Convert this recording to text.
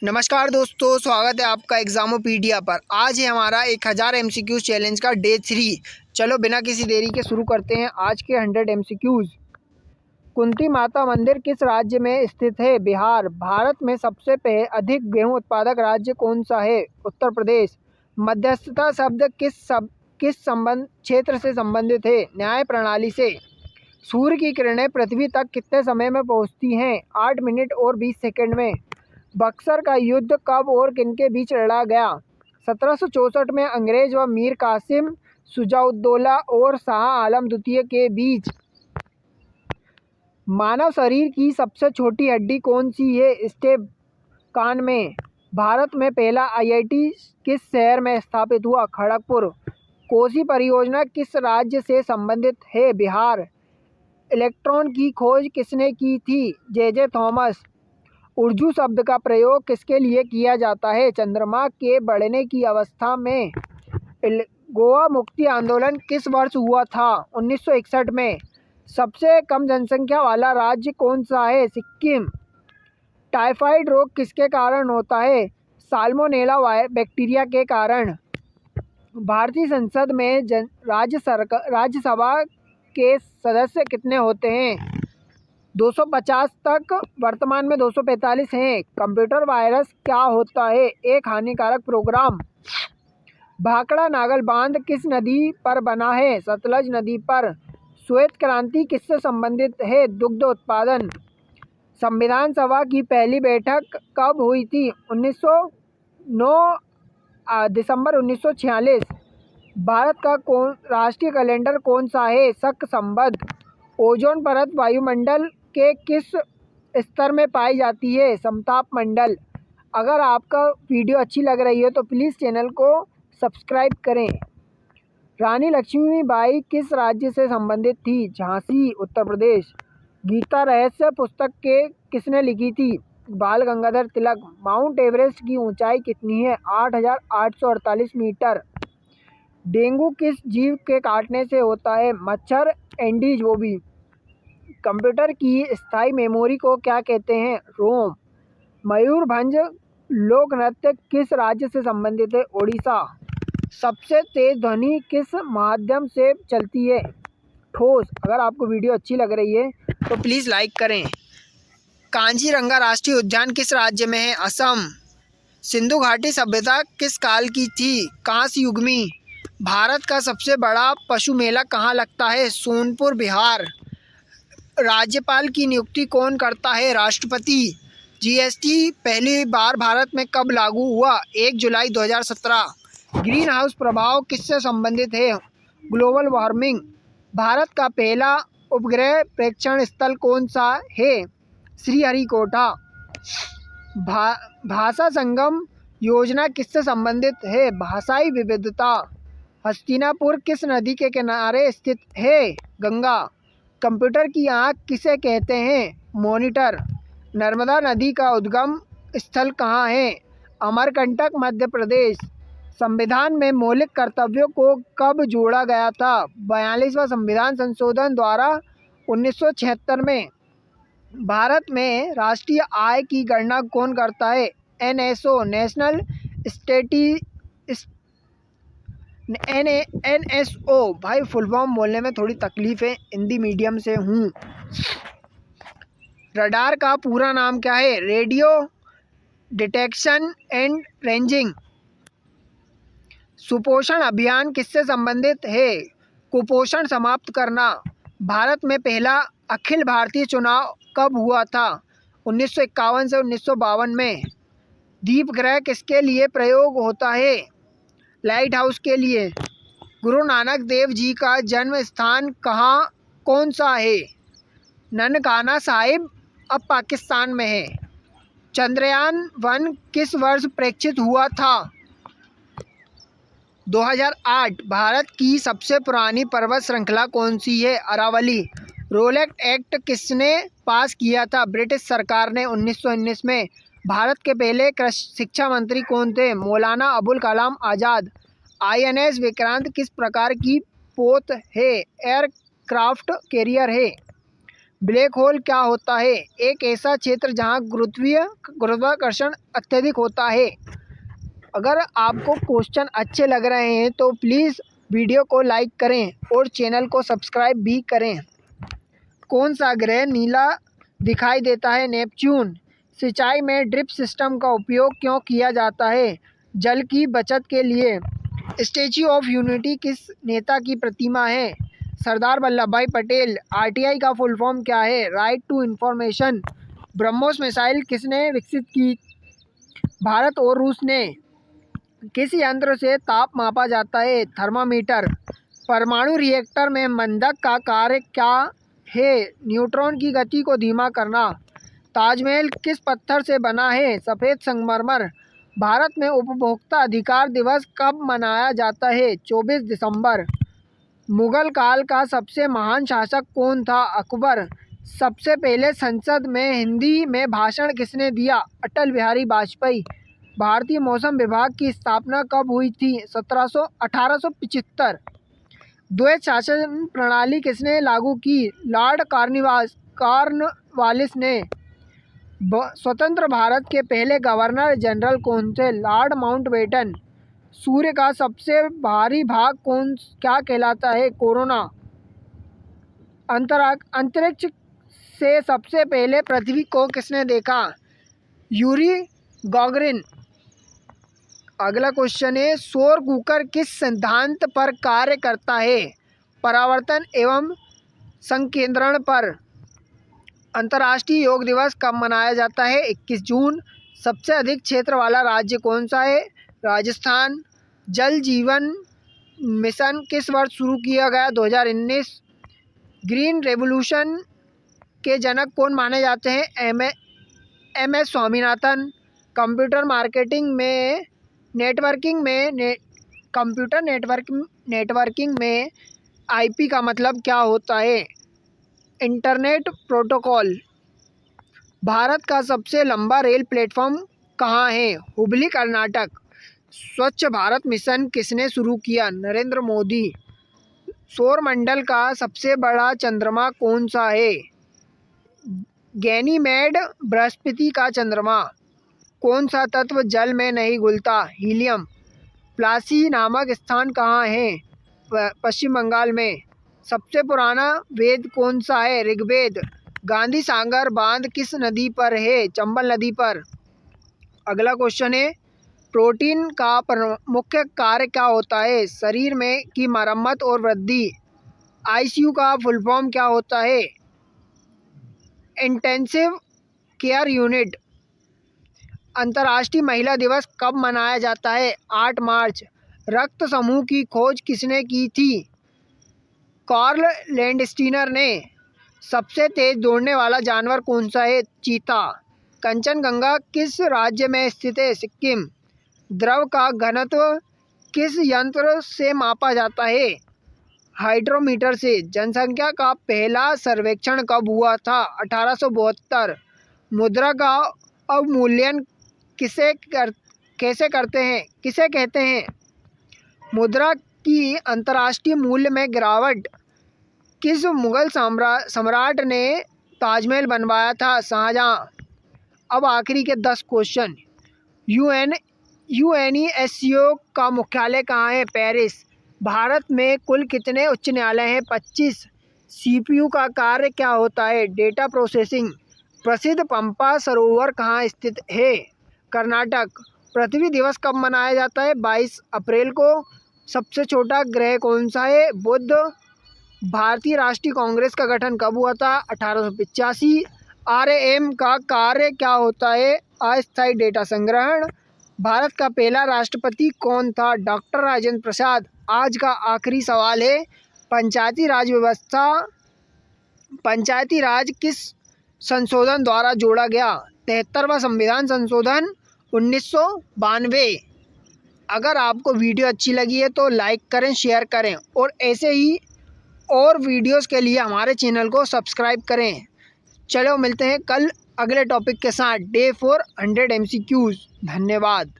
नमस्कार दोस्तों, स्वागत है आपका एग्जामोपीडिया पर। आज है हमारा 1000 MCQs चैलेंज का डे 3। चलो बिना किसी देरी के शुरू करते हैं आज के 100 MCQs। कुंती माता मंदिर किस राज्य में स्थित है? बिहार। भारत में सबसे अधिक गेहूं उत्पादक राज्य कौन सा है? उत्तर प्रदेश। मध्यस्थता शब्द किस संबंध क्षेत्र से संबंधित है? न्याय प्रणाली से। सूर्य की किरणें पृथ्वी तक कितने समय में पहुंचती हैं? 8 मिनट और 20 सेकंड में। बक्सर का युद्ध कब और किनके बीच लड़ा गया? 1764 में अंग्रेज व मीर कासिम शुजाउद्दौला और शाह आलम द्वितीय के बीच। मानव शरीर की सबसे छोटी हड्डी कौन सी है? स्टेप कान में। भारत में पहला IIT किस शहर में स्थापित हुआ? खड़गपुर। कोसी परियोजना किस राज्य से संबंधित है? बिहार। इलेक्ट्रॉन की खोज किसने की थी? J.J. थॉमस। उर्दू शब्द का प्रयोग किसके लिए किया जाता है? चंद्रमा के बढ़ने की अवस्था में। गोवा मुक्ति आंदोलन किस वर्ष हुआ था? 1961 में। सबसे कम जनसंख्या वाला राज्य कौन सा है? सिक्किम। टाइफाइड रोग किसके कारण होता है? साल्मोनेला बैक्टीरिया के कारण। भारतीय संसद में राज्यसभा के सदस्य कितने होते हैं? 250 तक, वर्तमान में 245 हैं। कंप्यूटर वायरस क्या होता है? एक हानिकारक प्रोग्राम। भाखड़ा नागल बांध किस नदी पर बना है? सतलज नदी पर। श्वेत क्रांति किससे संबंधित है? दुग्ध उत्पादन। संविधान सभा की पहली बैठक कब हुई थी? 9 दिसंबर 1946। भारत का राष्ट्रीय कैलेंडर कौन सा है? शक संवत। ओजोन परत वायुमंडल के किस स्तर में पाई जाती है? समताप मंडल। अगर आपका वीडियो अच्छी लग रही है तो प्लीज़ चैनल को सब्सक्राइब करें। रानी लक्ष्मीबाई किस राज्य से संबंधित थी? झांसी, उत्तर प्रदेश। गीता रहस्य पुस्तक किसने लिखी थी? बाल गंगाधर तिलक। माउंट एवरेस्ट की ऊंचाई कितनी है? 8,848 मीटर। डेंगू किस जीव के काटने से होता है? मच्छर, एंडीज वोबी। कंप्यूटर की स्थायी मेमोरी को क्या कहते हैं? रोम। मयूरभंज लोक नृत्य किस राज्य से संबंधित है? ओडिशा। सबसे तेज ध्वनि किस माध्यम से चलती है? ठोस। अगर आपको वीडियो अच्छी लग रही है तो प्लीज़ लाइक करें। कांजीरंगा राष्ट्रीय उद्यान किस राज्य में है? असम। सिंधु घाटी सभ्यता किस काल की थी? कांस्य युग में। भारत का सबसे बड़ा पशु मेला कहाँ लगता है? सोनपुर, बिहार। राज्यपाल की नियुक्ति कौन करता है? राष्ट्रपति। GST पहली बार भारत में कब लागू हुआ? 1 जुलाई 2017। ग्रीन हाउस प्रभाव किससे संबंधित है? Global warming. भारत का पहला उपग्रह प्रेक्षण स्थल कौन सा है? श्रीहरिकोटा। भाषा संगम योजना किससे संबंधित है? भाषाई विविधता। हस्तिनापुर किस नदी के किनारे स्थित है? गंगा। कंप्यूटर की आँख किसे कहते हैं? मॉनिटर। नर्मदा नदी का उद्गम स्थल कहाँ है? अमरकंटक, मध्य प्रदेश। संविधान में मौलिक कर्तव्यों को कब जोड़ा गया था? 42वां संविधान संशोधन द्वारा 1976 में। भारत में राष्ट्रीय आय की गणना कौन करता है? NSO, national NSO। भाई फुल फॉर्म बोलने में थोड़ी तकलीफ है, हिंदी मीडियम से हूँ। रडार का पूरा नाम क्या है? Radio detection and ranging. सुपोषण अभियान किससे संबंधित है? कुपोषण समाप्त करना। भारत में पहला अखिल भारतीय चुनाव कब हुआ था? 1951 से 1952 में। दीपगृह किसके लिए प्रयोग होता है? लाइट हाउस के लिए। गुरु नानक देव जी का जन्म स्थान कौन सा है? ननकाना साहिब, अब पाकिस्तान में है। चंद्रयान 1 किस वर्ष प्रक्षेपित हुआ था? 2008। भारत की सबसे पुरानी पर्वत श्रृंखला कौन सी है? अरावली। रोलेट एक्ट किसने पास किया था? ब्रिटिश सरकार ने 1919 में। भारत के पहले शिक्षा मंत्री कौन थे? मौलाना अबुल कलाम आज़ाद। INS विक्रांत किस प्रकार की पोत है? एयरक्राफ्ट कैरियर है। ब्लैक होल क्या होता है? एक ऐसा क्षेत्र जहां गुरुत्वाकर्षण अत्यधिक होता है। अगर आपको क्वेश्चन अच्छे लग रहे हैं तो प्लीज़ वीडियो को लाइक करें और चैनल को सब्सक्राइब भी करें। कौन सा ग्रह नीला दिखाई देता है? नेपच्यून। सिंचाई में ड्रिप सिस्टम का उपयोग क्यों किया जाता है? जल की बचत के लिए। स्टैच्यू ऑफ यूनिटी किस नेता की प्रतिमा है? सरदार वल्लभ भाई पटेल। आरटीआई का फुल फॉर्म क्या है? Right to information. BrahMos missile किसने विकसित की? भारत और रूस ने। किस यंत्र से ताप मापा जाता है? थर्मामीटर। परमाणु रिएक्टर में मंदक का कार्य क्या है? न्यूट्रॉन की गति को धीमा करना। ताजमहल किस पत्थर से बना है? सफ़ेद संगमरमर। भारत में उपभोक्ता अधिकार दिवस कब मनाया जाता है? 24 दिसंबर। मुगल काल का सबसे महान शासक कौन था? अकबर। सबसे पहले संसद में हिंदी में भाषण किसने दिया? अटल बिहारी वाजपेयी। भारतीय मौसम विभाग की स्थापना कब हुई थी? 1875। द्वैत शासन प्रणाली किसने लागू की? लॉर्ड कॉर्नवालिस ने। स्वतंत्र भारत के पहले गवर्नर जनरल कौन थे? Lord Mountbatten. सूर्य का सबसे भारी भाग क्या कहलाता है? कोरोना। अंतरिक्ष से सबसे पहले पृथ्वी को किसने देखा? यूरी गॉगरिन। अगला क्वेश्चन है, सौर कुकर किस सिद्धांत पर कार्य करता है? परावर्तन एवं संकेंद्रण पर। अंतर्राष्ट्रीय योग दिवस कब मनाया जाता है? 21 जून। सबसे अधिक क्षेत्र वाला राज्य कौन सा है? राजस्थान। जल जीवन मिशन किस वर्ष शुरू किया गया? 2019। ग्रीन रेवोल्यूशन के जनक कौन माने जाते हैं? M S Swaminathan. Computer networking में आईपी का मतलब क्या होता है? Internet protocol. भारत का सबसे लंबा रेल प्लेटफॉर्म कहाँ है? हुबली, कर्नाटक। स्वच्छ भारत मिशन किसने शुरू किया? नरेंद्र मोदी। सौरमंडल का सबसे बड़ा चंद्रमा कौन सा है? गैनीमेड। बृहस्पति का चंद्रमा। कौन सा तत्व जल में नहीं घुलता? हीलियम। प्लासी नामक स्थान कहाँ है? पश्चिम बंगाल में। सबसे पुराना वेद कौन सा है? ऋग्वेद। गांधी सागर बांध किस नदी पर है? चंबल नदी पर। अगला क्वेश्चन है, प्रोटीन का मुख्य कार्य क्या होता है? शरीर में की मरम्मत और वृद्धि। आईसीयू का फुल फॉर्म क्या होता है? Intensive care unit. अंतर्राष्ट्रीय महिला दिवस कब मनाया जाता है? 8 मार्च। रक्त समूह की खोज किसने की थी? कार्ल लैंडस्टीनर ने। सबसे तेज दौड़ने वाला जानवर कौन सा है? चीता। कंचनजंगा किस राज्य में स्थित है? सिक्किम। द्रव का घनत्व किस यंत्र से मापा जाता है? हाइड्रोमीटर से। जनसंख्या का पहला सर्वेक्षण कब हुआ था? 1872। मुद्रा का अवमूल्यन किसे कहते हैं? मुद्रा की अंतर्राष्ट्रीय मूल्य में गिरावट। किस मुगल सम्राट ने ताजमहल बनवाया था? शाहजहां। अब आखिरी के 10 क्वेश्चन। यूएनएससीओ का मुख्यालय कहाँ है? पेरिस। भारत में कुल कितने उच्च न्यायालय हैं? 25। सीपीयू का कार्य क्या होता है? Data processing. प्रसिद्ध पंपा सरोवर कहाँ स्थित है? कर्नाटक। पृथ्वी दिवस कब मनाया जाता है? 22 अप्रैल को। सबसे छोटा ग्रह कौन सा है? बुध। भारतीय राष्ट्रीय कांग्रेस का गठन कब हुआ था? 1885। आरएएम का कार्य क्या होता है? अस्थायी डेटा संग्रहण। भारत का पहला राष्ट्रपति कौन था? डॉक्टर राजेंद्र प्रसाद। आज का आखिरी सवाल है, पंचायती राज किस संशोधन द्वारा जोड़ा गया? 73वां संविधान संशोधन 1992। अगर आपको वीडियो अच्छी लगी है तो लाइक करें, शेयर करें और ऐसे ही और वीडियोस के लिए हमारे चैनल को सब्सक्राइब करें। चलो मिलते हैं कल अगले टॉपिक के साथ। Day 4 100 MCQs। धन्यवाद।